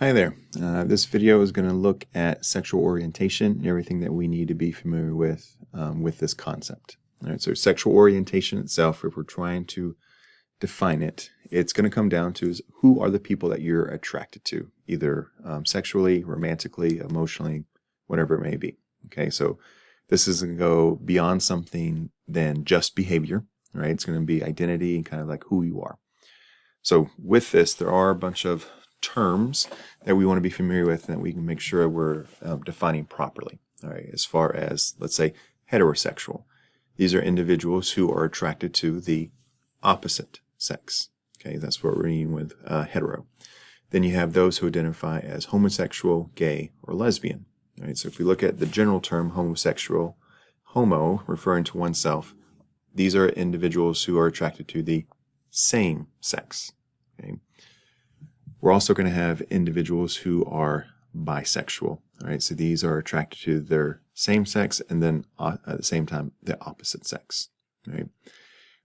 Hi there. This video is going to look at sexual orientation and everything that we need to be familiar with this concept. All right, so sexual orientation itself, if we're trying to define it, it's going to come down to is who are the people that you're attracted to, either sexually, romantically, emotionally, whatever it may be. Okay, so this is going to go beyond something than just behavior, right? It's going to be identity and kind of like who you are. So with this, there are a bunch of terms that we want to be familiar with and that we can make sure we're defining properly. All right, as far as, let's say, heterosexual. These are individuals who are attracted to the opposite sex. Okay, that's what we're meaning with hetero. Then you have those who identify as homosexual, gay, or lesbian. All right, so if we look at the general term homosexual, homo referring to oneself, these are individuals who are attracted to the same sex. Okay. We're also going to have individuals who are bisexual. All right, so these are attracted to their same sex and then at the same time the opposite sex. Right.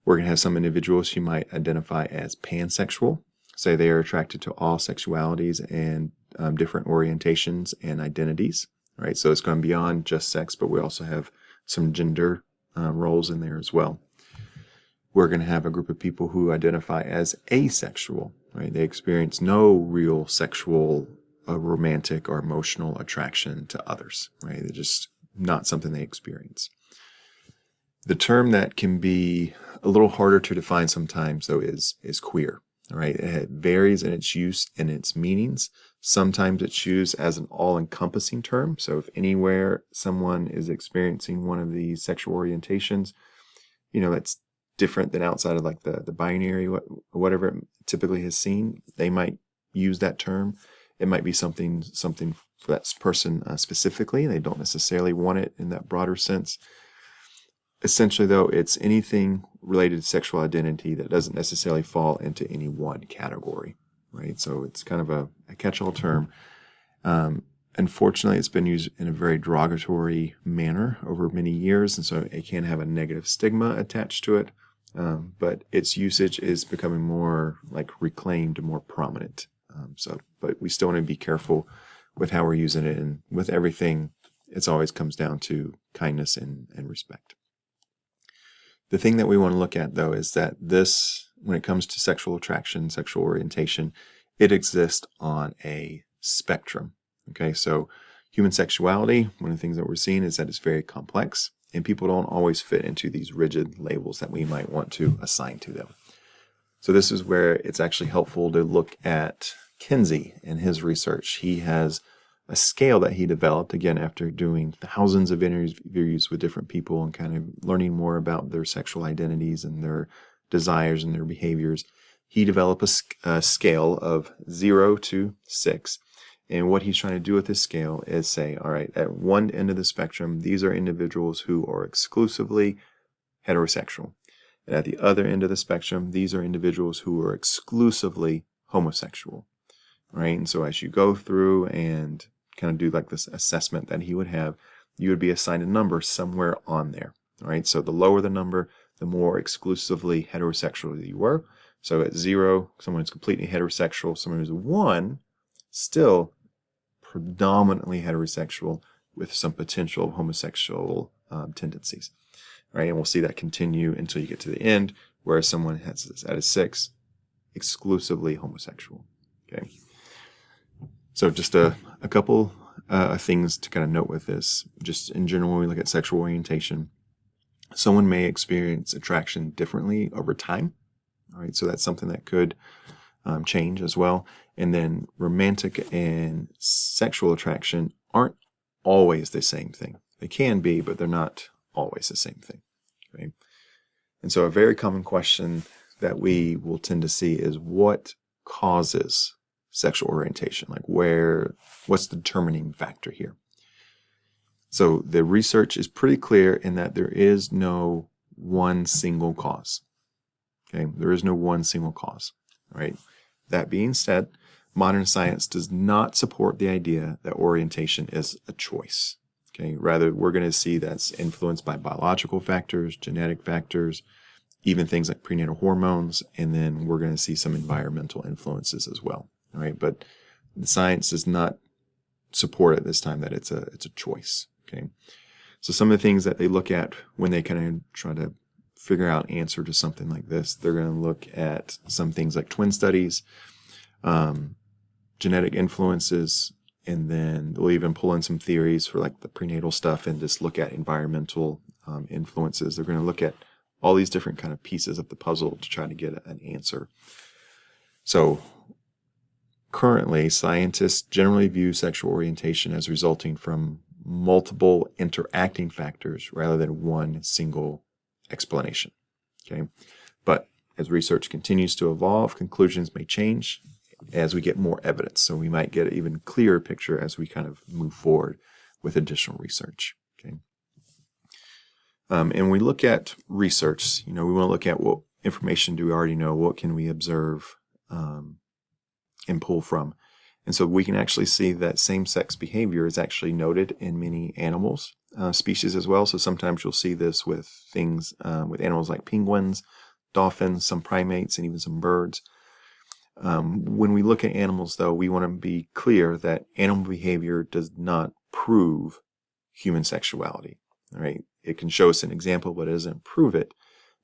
We're going to have some individuals who might identify as pansexual. Say they are attracted to all sexualities and different orientations and identities. Right, so it's going beyond just sex, but we also have some gender roles in there as well. We're going to have a group of people who identify as asexual. Right? They experience no real sexual, romantic, or emotional attraction to others. Right? They're just not something they experience. The term that can be a little harder to define sometimes, though, is queer. Right? It varies in its use and its meanings. Sometimes it's used as an all-encompassing term. So if anywhere someone is experiencing one of these sexual orientations, that's different than outside of like the binary, whatever it typically has seen, they might use that term. It might be something for that person specifically. They don't necessarily want it in that broader sense. Essentially, though, it's anything related to sexual identity that doesn't necessarily fall into any one category, right? So it's kind of a catch-all term. Unfortunately, it's been used in a very derogatory manner over many years, and so it can have a negative stigma attached to it. But its usage is becoming more like reclaimed and more prominent. But we still want to be careful with how we're using it, and with everything, it always comes down to kindness and respect. The thing that we want to look at, though, is that this, when it comes to sexual attraction, sexual orientation, it exists on a spectrum. Okay, so human sexuality, one of the things that we're seeing is that it's very complex, and people don't always fit into these rigid labels that we might want to assign to them. So this is where it's actually helpful to look at Kinsey and his research. He has a scale that he developed, again, after doing thousands of interviews with different people and kind of learning more about their sexual identities and their desires and their behaviors. He developed a scale of 0 to 6. And what he's trying to do with this scale is say, all right, at one end of the spectrum, these are individuals who are exclusively heterosexual. And at the other end of the spectrum, these are individuals who are exclusively homosexual. Right? And so as you go through and kind of do like this assessment that he would have, you would be assigned a number somewhere on there. Right? So the lower the number, the more exclusively heterosexual you were. So at 0, someone who's completely heterosexual. Someone who's 1, still predominantly heterosexual with some potential homosexual tendencies, right? And we'll see that continue until you get to the end, where someone has this at a 6, exclusively homosexual. Okay. So just a couple things to kind of note with this. Just in general, when we look at sexual orientation, someone may experience attraction differently over time. All right, so that's something that could change as well. And then romantic and sexual attraction aren't always the same thing. They can be, but they're not always the same thing. Okay? And so a very common question that we will tend to see is what causes sexual orientation? Like what's the determining factor here? So the research is pretty clear in that there is no one single cause. Okay, there is no one single cause. Right? That being said, modern science does not support the idea that orientation is a choice. Okay, rather, we're going to see that's influenced by biological factors, genetic factors, even things like prenatal hormones, and then we're going to see some environmental influences as well. All right, but the science does not support at this time that it's a choice. Okay, so some of the things that they look at when they kind of try to figure out answer to something like this, they're going to look at some things like twin studies, genetic influences, and then they'll even pull in some theories for like the prenatal stuff and just look at environmental influences. They're going to look at all these different kind of pieces of the puzzle to try to get an answer. So currently, scientists generally view sexual orientation as resulting from multiple interacting factors rather than one single explanation. Okay, but as research continues to evolve, conclusions may change as we get more evidence. So we might get an even clearer picture as we kind of move forward with additional research. Okay, and we look at research. We want to look at what information do we already know, what can we observe and pull from. And so we can actually see that same-sex behavior is actually noted in many animals species as well. So sometimes you'll see this with things, with animals like penguins, dolphins, some primates, and even some birds. When we look at animals, though, we want to be clear that animal behavior does not prove human sexuality. All right? It can show us an example, but it doesn't prove it.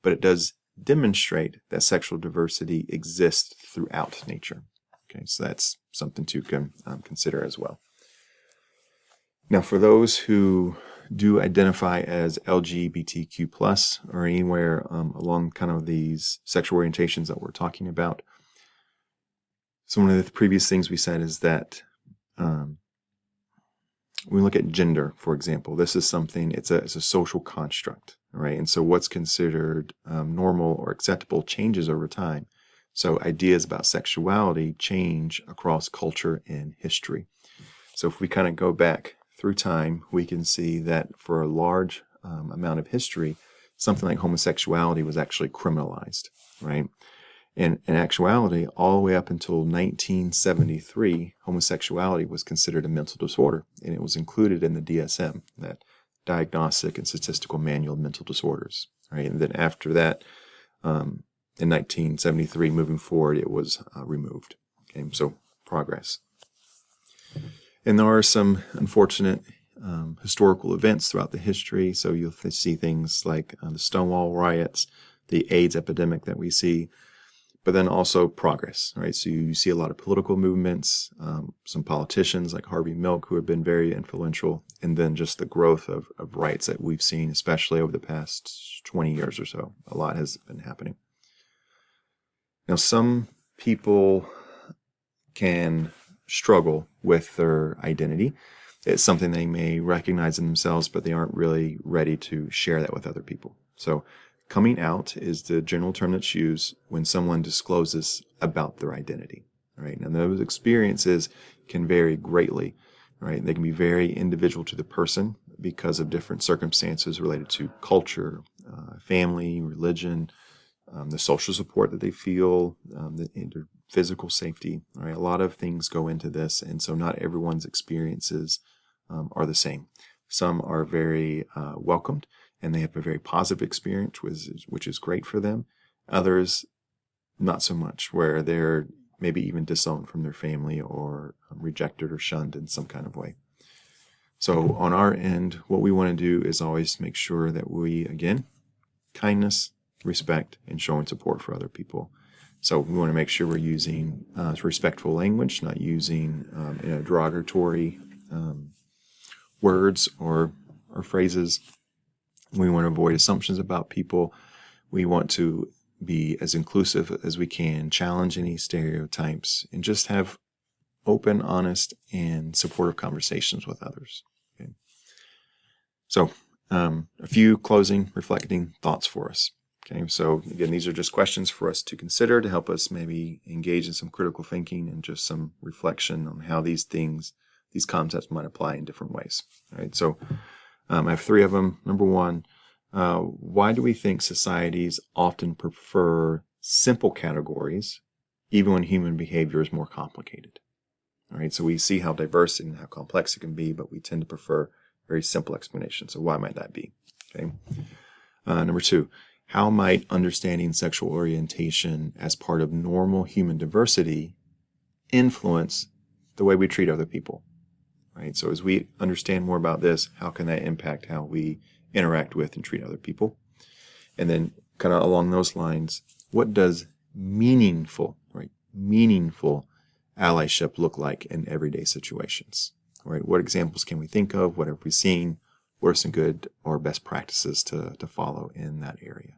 But it does demonstrate that sexual diversity exists throughout nature. Okay, so that's something to consider as well. Now, for those who do identify as LGBTQ+ or anywhere along kind of these sexual orientations that we're talking about, so one of the previous things we said is that when we look at gender, for example, this is something, it's a social construct, right? And so what's considered normal or acceptable changes over time. So ideas about sexuality change across culture and history. So if we kind of go back through time, we can see that for a large amount of history, something like homosexuality was actually criminalized, right? And in actuality, all the way up until 1973, homosexuality was considered a mental disorder, and it was included in the DSM, that Diagnostic and Statistical Manual of Mental Disorders, right? And then after that, in 1973, moving forward, it was removed. Okay, so progress. And there are some unfortunate historical events throughout the history. So you'll see things like the Stonewall riots, the AIDS epidemic that we see, but then also progress, right? So you see a lot of political movements, some politicians like Harvey Milk who have been very influential, and then just the growth of rights that we've seen, especially over the past 20 years or so. A lot has been happening. Now, some people can struggle with their identity. It's something they may recognize in themselves, but they aren't really ready to share that with other people. So coming out is the general term that's used when someone discloses about their identity, right? And those experiences can vary greatly, right? They can be very individual to the person because of different circumstances related to culture, family, religion, the social support that they feel, their physical safety, right? A lot of things go into this, and so not everyone's experiences are the same. Some are very welcomed, and they have a very positive experience, which is great for them. Others, not so much, where they're maybe even disowned from their family or rejected or shunned in some kind of way. So on our end, what we want to do is always make sure that we, again, kindness, respect, and showing support for other people. So we want to make sure we're using respectful language, not using derogatory words or phrases. We want to avoid assumptions about people. We want to be as inclusive as we can, challenge any stereotypes, and just have open, honest, and supportive conversations with others. Okay. So a few closing, reflecting thoughts for us. Okay, so again, these are just questions for us to consider to help us maybe engage in some critical thinking and just some reflection on how these concepts might apply in different ways. All right, so I have three of them. Number one, why do we think societies often prefer simple categories even when human behavior is more complicated? All right, so we see how diverse and how complex it can be, but we tend to prefer very simple explanations. So why might that be? Okay. Number two, how might understanding sexual orientation as part of normal human diversity influence the way we treat other people, right? So as we understand more about this, how can that impact how we interact with and treat other people? And then kind of along those lines, what does meaningful, right, meaningful allyship look like in everyday situations, right? What examples can we think of? What have we seen? What are some good or best practices to follow in that area?